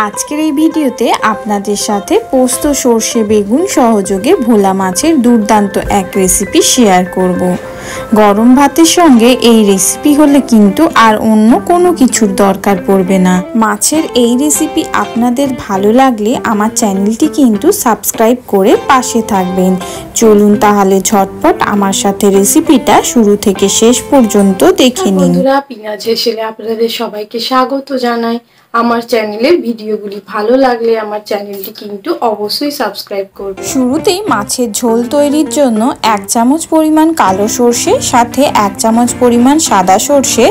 আজকের এই ভিডিওতে আপনাদের সাথে পোস্ত সরষে বেগুন সহযোগে ভোলা মাছের দুর্দান্ত এক রেসিপি শেয়ার করব। গরম ভাতের সঙ্গে এই রেসিপি হলে কিন্তু আর অন্য কোনো কিছুর দরকার পড়বে না। মাছের এই রেসিপি আপনাদের ভালো লাগলে আমার চ্যানেলটি কিন্তু সাবস্ক্রাইব করে পাশে থাকবেন। চলুন তাহলে ঝটপট আমার সাথে রেসিপিটা শুরু থেকে শেষ পর্যন্ত দেখে নিন। বন্ধুরা, পিনাজ হেসেলে আপনাদের সবাইকে স্বাগত জানাই। আমার চ্যানেলের ভিডিওগুলি ভালো লাগলে আমার চ্যানেলটি কিন্তু অবশ্যই সাবস্ক্রাইব করবেন। শুরুতেই মাছের ঝোল তৈরির জন্য 1 চামচ পরিমাণ কালো সর্ষে, সাথে 1 চামচ পরিমাণ সাদা সর্ষে,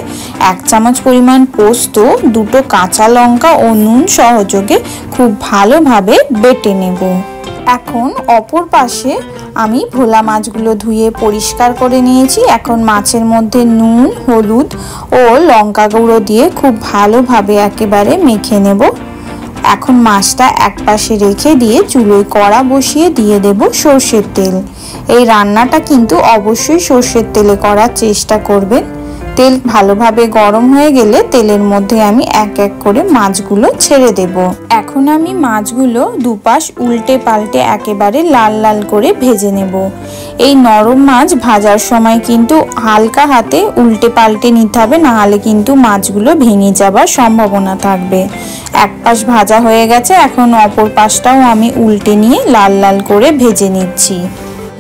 1 চামচ পরিমাণ পোস্ত, 2টো কাঁচা লঙ্কা ও নুন সহযোগে খুব ভালোভাবে বেটে নেব। এখন অপর পাশে আমি ভোলা মাছগুলো ধুয়ে পরিষ্কার করে নিয়েছি। এখন মাছের মধ্যে নুন, হলুদ ও লঙ্কা গুঁড়ো দিয়ে খুব ভালোভাবে একেবারে মেখে নেব। এখন মাছটা এক পাশে রেখে দিয়ে চুলোয় কড়া বসিয়ে দিয়ে দেব সর্ষের তেল। এই রান্নাটা কিন্তু অবশ্যই সর্ষের তেলে করার চেষ্টা করবেন। তেল ভালোভাবে গরম হয়ে গেলে তেলের মধ্যে আমি এক এক করে মাছগুলো ছেড়ে দেব। এখন আমি মাছগুলো দুপাশ উল্টে পাল্টে একেবারে লাল লাল করে ভেজে নেব। এই নরম মাছ ভাজার সময় কিন্তু হালকা হাতে উল্টে পাল্টে নিতে হবে, নাহলে কিন্তু মাছগুলো ভেঙে যাবার সম্ভাবনা থাকবে। এক পাশ ভাজা হয়ে গেছে, এখন অপর পাশটাও আমি উল্টে নিয়ে লাল লাল করে ভেজে নিচ্ছি।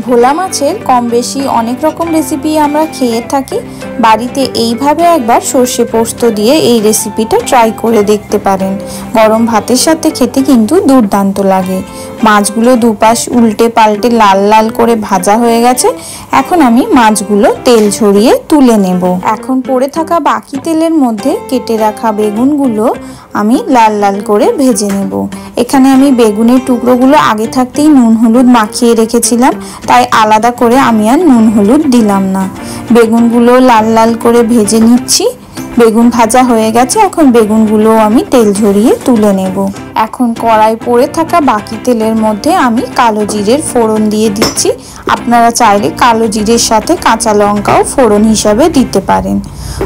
ভোলা মাছের কম বেশি অনেক রকম রেসিপি আমরা খেয়ে থাকি। বাড়িতে এইভাবে একবার সর্ষে পোস্ত দিয়ে এই রেসিপিটা ট্রাই করে দেখতে পারেন। গরম ভাতের সাথে খেতে কিন্তু দুর্দান্ত লাগে। মাছগুলো দুপাশ উল্টে পাল্টে লাল লাল করে ভাজা হয়ে গেছে। এখন আমি মাছগুলো তেল ঝরিয়ে তুলে নেব। এখন পড়ে থাকা বাকি তেলের মধ্যে কেটে রাখা বেগুনগুলো আমি লাল লাল করে ভেজে নেব। এখানে আমি বেগুনের টুকরোগুলো আগে থাকতেই নুন হলুদ মাখিয়ে রেখেছিলাম, তাই আলাদা করে আমি আর নুন হলুদ দিলাম না। বেগুনগুলো লাল লাল করে ভেজে নিচ্ছি। বেগুন ভাজা হয়ে গেছে, এখন বেগুনগুলো আমি তেল ঝরিয়ে তুলে নেব। এখন কড়াই পড়ে থাকা বাকি তেলের মধ্যে আমি কালো জিরের ফোড়ন দিয়ে দিচ্ছি। আপনারা চাইলে কালো জিরের সাথে কাঁচা লঙ্কাও ফোড়ন হিসাবে দিতে পারেন।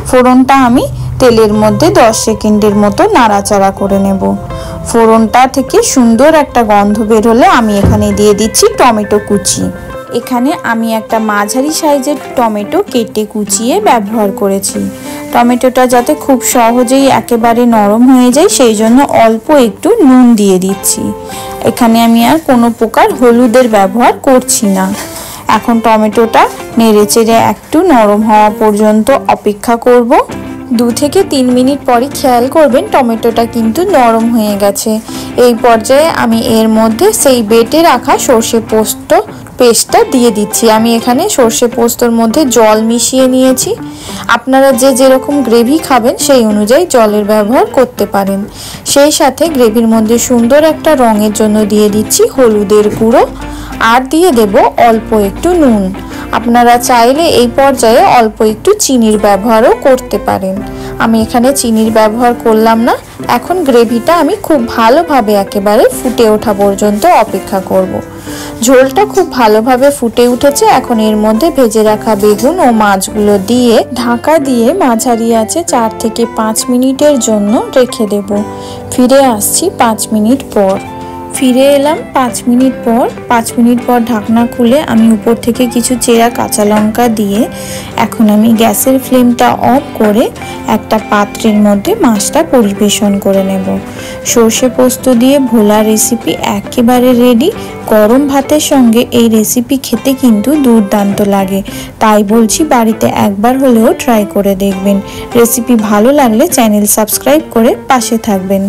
ফোড়নটা আমি তেলের মধ্যে 10 সেকেন্ডের মতো নাড়াচাড়া করে নেব। ফোড়নটা থেকে সুন্দর একটা গন্ধ বের হলে আমি এখানে দিয়ে দিচ্ছি টমেটো কুচি। এখানে আমি একটা মাঝারি সাইজের টমেটো কেটে কুচিয়ে ব্যবহার করেছি। টমেটোটা যাতে খুব সহজেই একেবারে নরম হয়ে যায়, সেই জন্য অল্প একটু নুন দিয়ে দিচ্ছি। এখানে আমি আর কোনো প্রকার হলুদের ব্যবহার করছি না। এখন টমেটোটা নেড়েচেড়ে একটু নরম হওয়া পর্যন্ত অপেক্ষা করব। 2 থেকে 3 মিনিট পরে খেয়াল করবেন টমেটোটা কিন্তু নরম হয়ে গেছে। এই পর্যায়ে আমি এর মধ্যে সেই বেটে রাখা সর্ষে পোস্ত পেস্টটা দিয়ে দিচ্ছি। আমি এখানে সর্ষে পোস্তর মধ্যে জল মিশিয়ে নিয়েছি। আপনারা যে যেরকম গ্রেভি খাবেন সেই অনুযায়ী জলের ব্যবহার করতে পারেন। সেই সাথে গ্রেভির মধ্যে সুন্দর একটা রঙের জন্য দিয়ে দিচ্ছি হলুদের গুঁড়ো, আর দিয়ে দেব অল্প একটু নুন। আপনারা চাইলে এই পর্যায়ে অল্প একটু চিনির ব্যবহারও করতে পারেন। আমি এখানে চিনির ব্যবহার করলাম না। এখন গ্রেভিটা আমি খুব ভালোভাবে একেবারে ফুটে ওঠা পর্যন্ত অপেক্ষা করব। ঝোলটা খুব ভালোভাবে ফুটে উঠেছে। এখন এর মধ্যে ভেজে রাখা বেগুন ও মাছগুলো দিয়ে ঢাকা দিয়ে মাঝারি আঁচে 4 থেকে 5 মিনিটের জন্য রেখে দেব। ফিরে আসছি 5 মিনিট পর। ফিরে এলাম 5 মিনিট পর। 5 মিনিট পর ঢাকনা খুলে আমি উপর থেকে কিছু চেরা কাঁচা লঙ্কা দিয়ে এখন আমি গ্যাসের ফ্লেমটা অফ করে একটা পাত্রের মধ্যে মাছটা পরিবেশন করে নেব। সর্ষে পোস্ত দিয়ে ভোলা রেসিপি একেবারে রেডি। গরম ভাতের সঙ্গে এই রেসিপি খেতে কিন্তু দুর্দান্ত লাগে, তাই বলছি বাড়িতে একবার হলেও ট্রাই করে দেখবেন। রেসিপি ভালো লাগলে চ্যানেল সাবস্ক্রাইব করে পাশে থাকবেন।